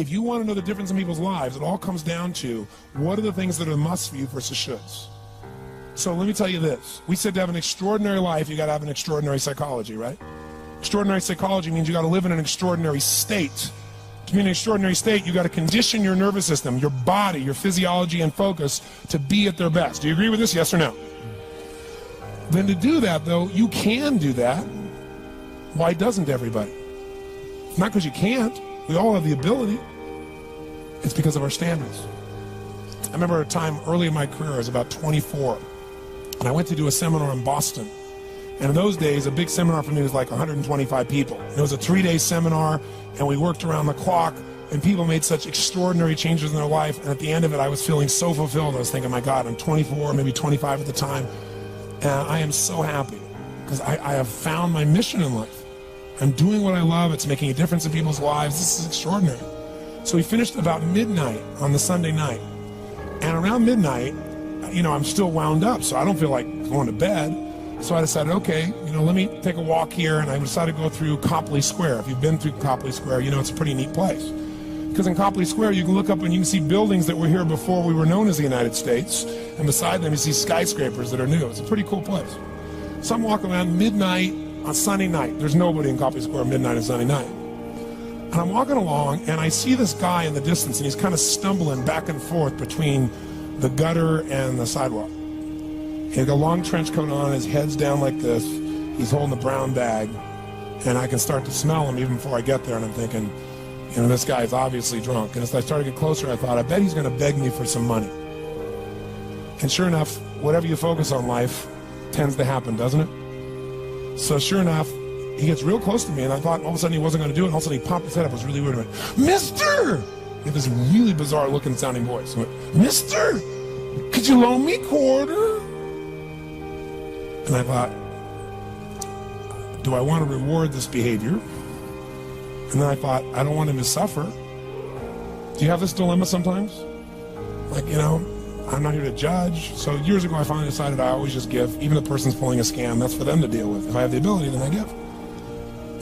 If you want to know the difference in people's lives, it all comes down to what are the things that are must for you versus shoulds. So let me tell you this. We said to have an extraordinary life, you got to have an extraordinary psychology, right? Extraordinary psychology means you got to live in an extraordinary state. To be in an extraordinary state, you got to condition your nervous system, your body, your physiology and focus to be at their best. Do you agree with this? Yes or no? Then to do that, though, you can do that. Why doesn't everybody? Not because you can't. We all have the ability. It's because of our standards. I remember a time early in my career, I was about 24, and I went to do a seminar in Boston. And in those days, a big seminar for me was like 125 people. And it was a 3-day seminar, and we worked around the clock, and people made such extraordinary changes in their life. And at the end of it, I was feeling so fulfilled. I was thinking, my God, I'm 24, maybe 25 at the time, and I am so happy because I have found my mission in life. I'm doing what I love. It's making a difference in people's lives. This is extraordinary. So we finished about midnight on the Sunday night. And around midnight, you know, I'm still wound up, so I don't feel like going to bed. So I decided, okay, you know, let me take a walk here, and I decided to go through Copley Square. If you've been through Copley Square, you know it's a pretty neat place. Because in Copley Square, you can look up and you can see buildings that were here before we were known as the United States, and beside them you see skyscrapers that are new. It's a pretty cool place. So I'm walking around midnight on Sunday night. There's nobody in Copley Square midnight on Sunday night. And I'm walking along, and I see this guy in the distance, and he's kind of stumbling back and forth between the gutter and the sidewalk. He had a long trench coat on, his head's down like this, he's holding a brown bag, and I can start to smell him even before I get there, and I'm thinking, you know, this guy's obviously drunk. And as I started to get closer, I thought, I bet he's going to beg me for some money. And sure enough, whatever you focus on life tends to happen, doesn't it? So sure enough, he gets real close to me, and I thought all of a sudden he wasn't going to do it, and all of a sudden he popped his head up. It was really weird. He went, Mister! He had this really bizarre looking sounding voice. He went, Mister, could you loan me a quarter? And I thought, do I want to reward this behavior? And then I thought, I don't want him to suffer. Do you have this dilemma sometimes? Like, you know, I'm not here to judge. So years ago I finally decided I always just give. Even if the person's pulling a scam, that's for them to deal with. If I have the ability, then I give.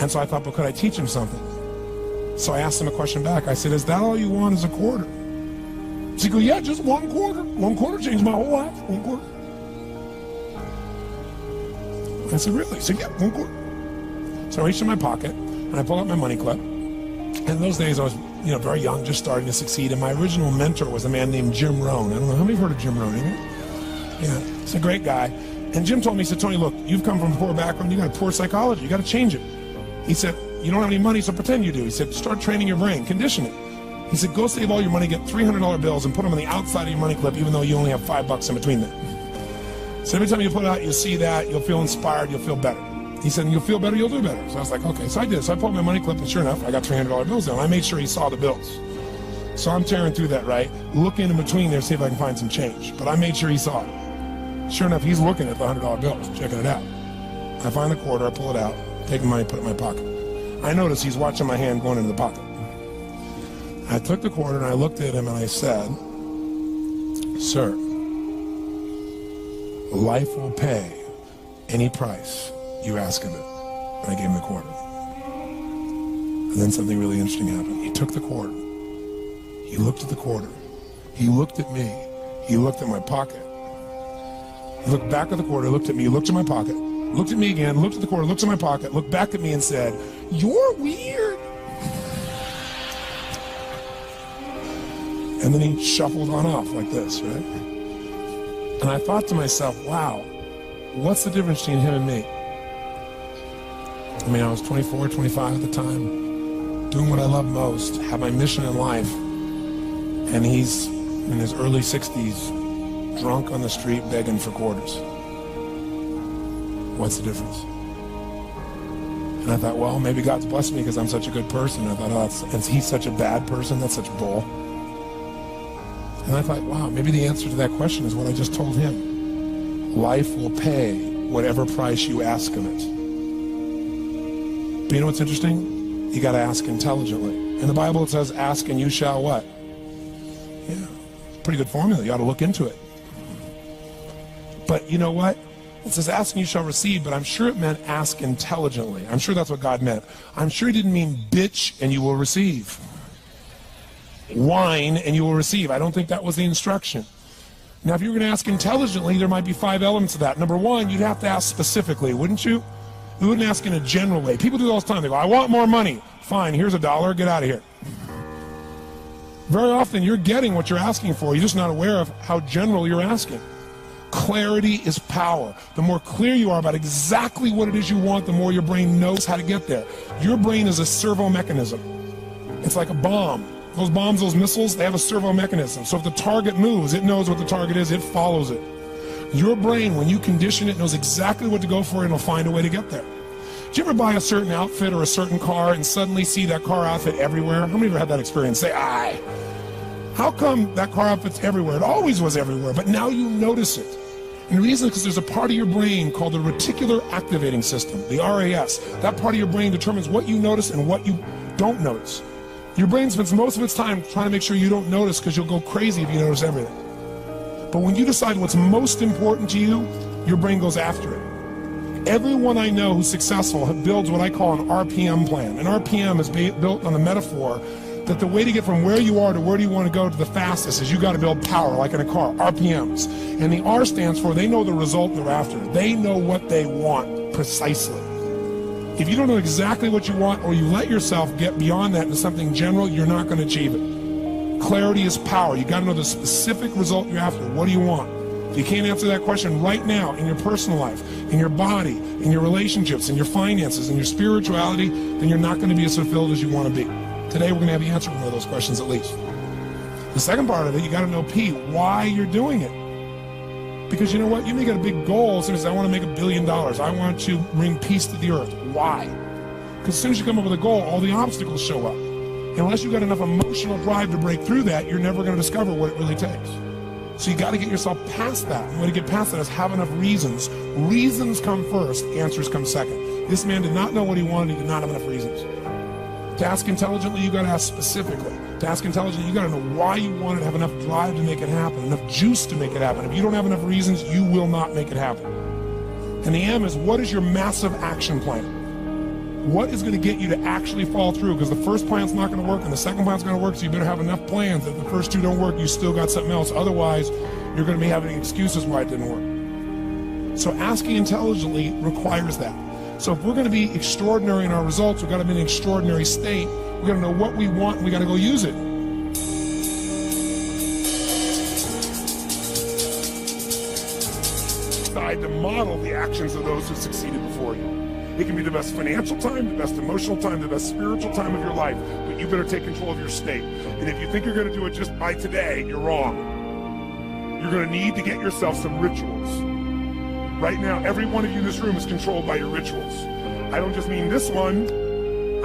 And so I thought, but could I teach him something? So I asked him a question back. I said, is that all you want is a quarter? So he goes, yeah, just 1 quarter. 1 quarter changed my whole life. 1 quarter. I said, really? He said, yeah, 1 quarter. So I reached in my pocket, and I pulled out my money clip. And in those days, I was, you know, very young, just starting to succeed. And my original mentor was a man named Jim Rohn. I don't know, how many have heard of Jim Rohn? Yeah, he's a great guy. And Jim told me, he said, Tony, look, you've come from a poor background. You got a poor psychology. You got to change it. He said, you don't have any money, so pretend you do. He said, start training your brain, condition it. He said, go save all your money, get $300 bills, and put them on the outside of your money clip, even though you only have $5 in between them. So every time you put it out, you'll see that, you'll feel inspired, you'll feel better. He said, you'll feel better, you'll do better. So I was like, okay. So I did. So I pulled my money clip, and sure enough, I got $300 bills down. I made sure he saw the bills. So I'm tearing through that, right? Looking in between there, see if I can find some change. But I made sure he saw it. Sure enough, he's looking at the $100 bills, checking it out. I find the quarter, I pull it out, take the money, put it in my pocket. I notice he's watching my hand going into the pocket. I took the quarter and I looked at him and I said, sir, life will pay any price you ask of it. And I gave him the quarter. And then something really interesting happened. He took the quarter. He looked at the quarter. He looked at me. He looked at my pocket. He looked back at the quarter, looked at me, looked at my pocket, looked at me again, looked at the quarter, looked at my pocket, looked back at me and said, you're weird. And then he shuffled on off like this, right? And I thought to myself, wow, what's the difference between him and me? I mean, I was 24, 25 at the time, doing what I love most, had my mission in life, and he's in his early 60s, drunk on the street, begging for quarters. What's the difference? And I thought, well, maybe God's blessed me because I'm such a good person. I thought, oh, and he's such a bad person. That's such bull. And I thought, wow, maybe the answer to that question is what I just told him. Life will pay whatever price you ask of it. But you know what's interesting? You got to ask intelligently. In the Bible it says, ask and you shall what? Yeah, pretty good formula. You ought to look into it. But you know what? It says, ask and you shall receive, but I'm sure it meant ask intelligently. I'm sure that's what God meant. I'm sure he didn't mean bitch and you will receive. Whine and you will receive. I don't think that was the instruction. Now, if you were going to ask intelligently, there might be 5 elements of that. Number one, you'd have to ask specifically, wouldn't you? You wouldn't ask in a general way. People do it all the time. They go, I want more money. Fine, here's $1, get out of here. Very often you're getting what you're asking for. You're just not aware of how general you're asking. Clarity is power. The more clear you are about exactly what it is you want, the more your brain knows how to get there. Your brain is a servo mechanism. It's like a bomb. Those bombs, those missiles, they have a servo mechanism. So if the target moves, it knows what the target is, it follows it. Your brain, when you condition it, knows exactly what to go for and it'll find a way to get there. Did you ever buy a certain outfit or a certain car and suddenly see that car outfit everywhere? How many of you ever had that experience? Say, aye. How come that car outfit's everywhere? It always was everywhere, but now you notice it. And the reason is because there's a part of your brain called the reticular activating system, the RAS. That part of your brain determines what you notice and what you don't notice. Your brain spends most of its time trying to make sure you don't notice because you'll go crazy if you notice everything. But when you decide what's most important to you, your brain goes after it. Everyone I know who's successful builds what I call an RPM plan. An RPM is built on the metaphor that the way to get from where you are to where do you want to go to the fastest is you got to build power, like in a car, RPMs. And the R stands for they know the result they're after. They know what they want precisely. If you don't know exactly what you want or you let yourself get beyond that into something general, you're not going to achieve it. Clarity is power. You got to know the specific result you're after. What do you want? If you can't answer that question right now in your personal life, in your body, in your relationships, in your finances, in your spirituality, then you're not going to be as fulfilled as you want to be. Today we're going to have you answer one of those questions at least. The second part of it, you got to know P, why you're doing it. Because you know what? You may get a big goal. As soon as I want to make $1 billion. I want to bring peace to the earth. Why? Because as soon as you come up with a goal, all the obstacles show up. Unless you've got enough emotional drive to break through that, you're never going to discover what it really takes. So you got to get yourself past that. And the way to get past that is have enough reasons. Reasons come first, answers come second. This man did not know what he wanted. He did not have enough reasons. To ask intelligently, you got to ask specifically. To ask intelligently, you got to know why you want it, have enough drive to make it happen, enough juice to make it happen. If you don't have enough reasons, you will not make it happen. And the M is, what is your massive action plan? What is going to get you to actually fall through? Because the first plan's not going to work and the second plan's going to work, so you better have enough plans that if the first two don't work, you still got something else. Otherwise, you're going to be having excuses why it didn't work. So asking intelligently requires that. So if we're going to be extraordinary in our results, we've got to be in an extraordinary state. We've got to know what we want and we got to go use it. Decide to model the actions of those who succeeded before you. It can be the best financial time, the best emotional time, the best spiritual time of your life, but you better take control of your state. And if you think you're going to do it just by today, you're wrong. You're going to need to get yourself some rituals. Right now, every one of you in this room is controlled by your rituals. I don't just mean this one.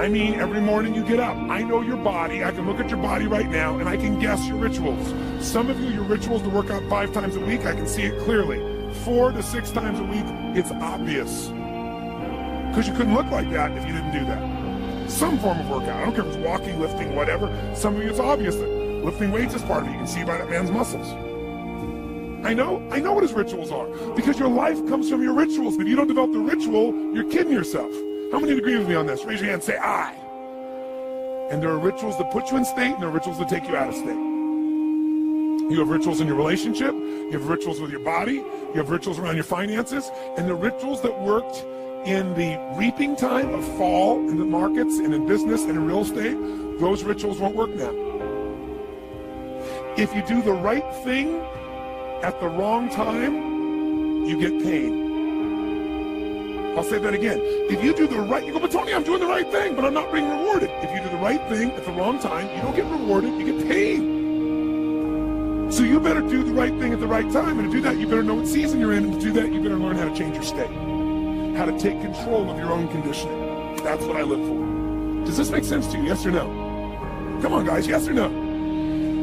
I mean every morning you get up. I know your body. I can look at your body right now, and I can guess your rituals. Some of you, your rituals to work out 5 times a week, I can see it clearly. 4 to 6 times a week, it's obvious. Because you couldn't look like that if you didn't do that. Some form of workout. I don't care if it's walking, lifting, whatever. Some of you, it's obvious that lifting weights is part of it. You can see by that man's muscles. I know what his rituals are. Because your life comes from your rituals. If you don't develop the ritual, you're kidding yourself. How many agree with me on this? Raise your hand and say, I. And there are rituals that put you in state, and there are rituals that take you out of state. You have rituals in your relationship. You have rituals with your body. You have rituals around your finances. And the rituals that worked in the reaping time of fall in the markets and in business and in real estate, those rituals won't work now. If you do the right thing at the wrong time, you get pain. I'll say that again. If you do the right, you go, but Tony, I'm doing the right thing, but I'm not being rewarded. If you do the right thing at the wrong time, you don't get rewarded, you get pain. So you better do the right thing at the right time. And to do that, you better know what season you're in. And to do that, you better learn how to change your state. How to take control of your own conditioning. That's what I live for. Does this make sense to you? Yes or no? Come on, guys. Yes or no?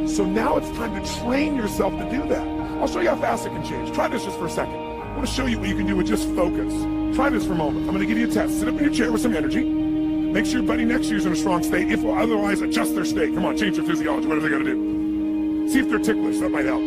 So now it's time to train yourself to do that. I'll show you how fast it can change. Try this just for a second. I want to show you what you can do with just focus. Try this for a moment. I'm going to give you a test. Sit up in your chair with some energy. Make sure your buddy next to you is in a strong state. If otherwise, adjust their state. Come on, change their physiology. What are they going to do? See if they're ticklish. That might help.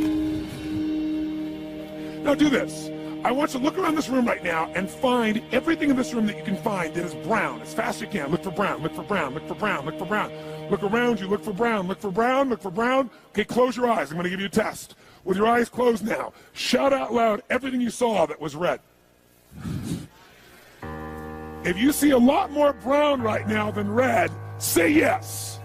Now do this. I want you to look around this room right now and find everything in this room that you can find that is brown as fast as you can. Look for brown, look for brown, look for brown, look for brown. Look around you, look for brown, look for brown, look for brown. Okay, close your eyes. I'm going to give you a test. With your eyes closed now, shout out loud everything you saw that was red. If you see a lot more brown right now than red, say yes.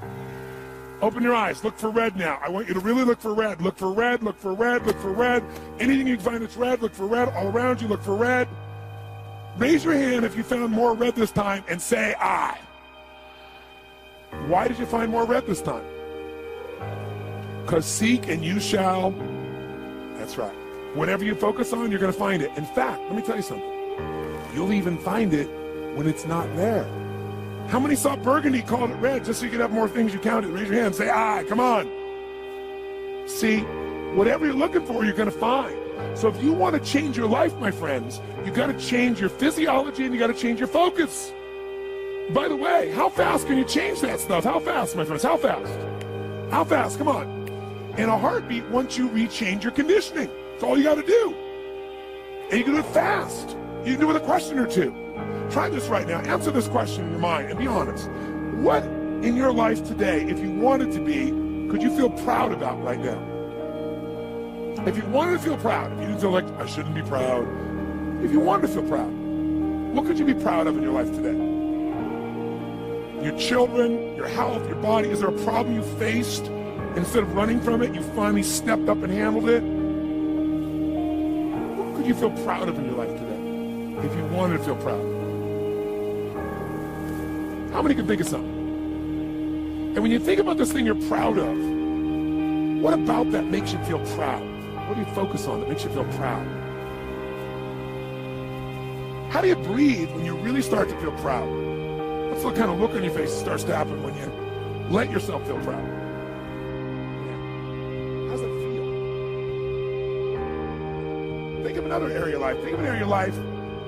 Open your eyes, look for red now. I want you to really look for red. Look for red, look for red, look for red. Anything you can find that's red, look for red. All around you, look for red. Raise your hand if you found more red this time and say I. Why did you find more red this time? Because seek and you shall. That's right. Whatever you focus on, you're going to find it. In fact, let me tell you something. You'll even find it when it's not there. How many saw burgundy, called it red, just so you could have more things you counted? Raise your hand, say I, come on. See, whatever you're looking for, you're going to find. So if you want to change your life, my friends, you got to change your physiology and you got to change your focus. By the way, how fast can you change that stuff? How fast, my friends? How fast? How fast? Come on. In a heartbeat, once you rechange your conditioning. That's all you got to do. And you can do it fast. You can do it with a question or two. Try this right now. Answer this question in your mind and be honest. What in your life today, if you wanted to be, could you feel proud about right now? If you wanted to feel proud, if you didn't feel like, I shouldn't be proud. If you wanted to feel proud, what could you be proud of in your life today? Your children, your health, your body. Is there a problem you faced? Instead of running from it, you finally stepped up and handled it? What could you feel proud of in your life today? If you wanted to feel proud. How many can think of something? And when you think about this thing you're proud of, what about that makes you feel proud? What do you focus on that makes you feel proud? How do you breathe when you really start to feel proud? What's the kind of look on your face that starts to happen when you let yourself feel proud? How does that feel? Think of another area of life. Think of an area of life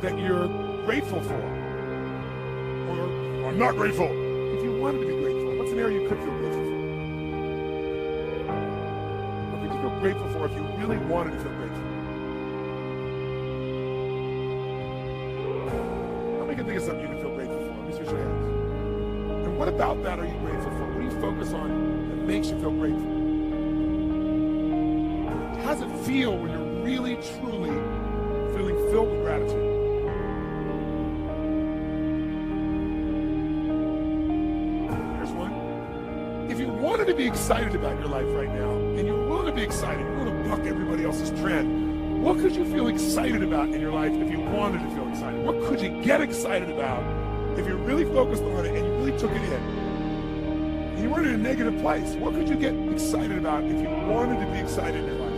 that you're grateful for. Or I'm not grateful. If you wanted to be grateful, what's an area you could feel grateful for? What could you feel grateful for if you really wanted to feel grateful? How many can think of something you can feel grateful for? Let me switch your hands. And what about that are you grateful for? What do you focus on that makes you feel grateful? How does it feel when you're really, truly feeling filled with gratitude? Here's one. If you wanted to be excited about your life right now, and you're willing to be excited, you're willing to buck everybody else's trend, what could you feel excited about in your life if you wanted to feel excited? What could you get excited about if you really focused on it and you really took it in? And you weren't in a negative place. What could you get excited about if you wanted to be excited in your life?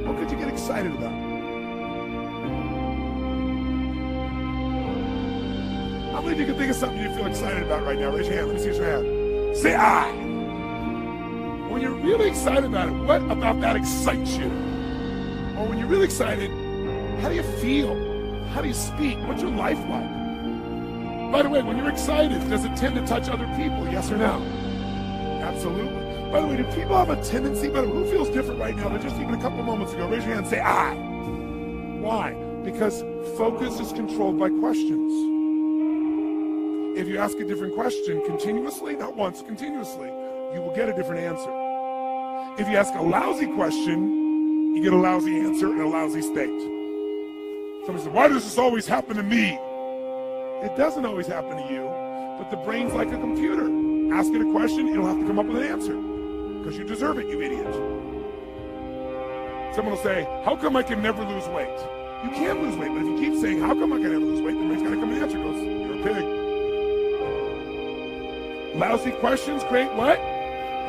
What could you get excited about? How many of you can think of something you feel excited about right now? Raise your hand. Let me see your hand. Say I. When you're really excited about it, what about that excites you? Or when you're really excited, how do you feel? How do you speak? What's your life like? By the way, when you're excited, does it tend to touch other people? Yes or no? Absolutely. By the way, do people have a tendency, but who feels different right now than just even a couple moments ago? Raise your hand and say, I. Why? Because focus is controlled by questions. If you ask a different question continuously, not once, continuously, you will get a different answer. If you ask a lousy question, you get a lousy answer and a lousy state. Somebody says, why does this always happen to me? It doesn't always happen to you, but the brain's like a computer. Ask it a question, it'll have to come up with an answer. Because you deserve it, you idiot. Someone will say, how come I can never lose weight? You can lose weight, but if you keep saying, how come I can never lose weight, the brain's got to come and answer. It goes, you're a pig. Lousy questions create what?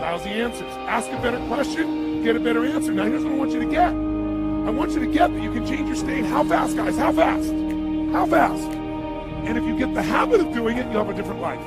Lousy answers. Ask a better question, get a better answer. Now here's what I want you to get. I want you to get that you can change your state. How fast, guys? How fast? How fast? And if you get the habit of doing it, you'll have a different life.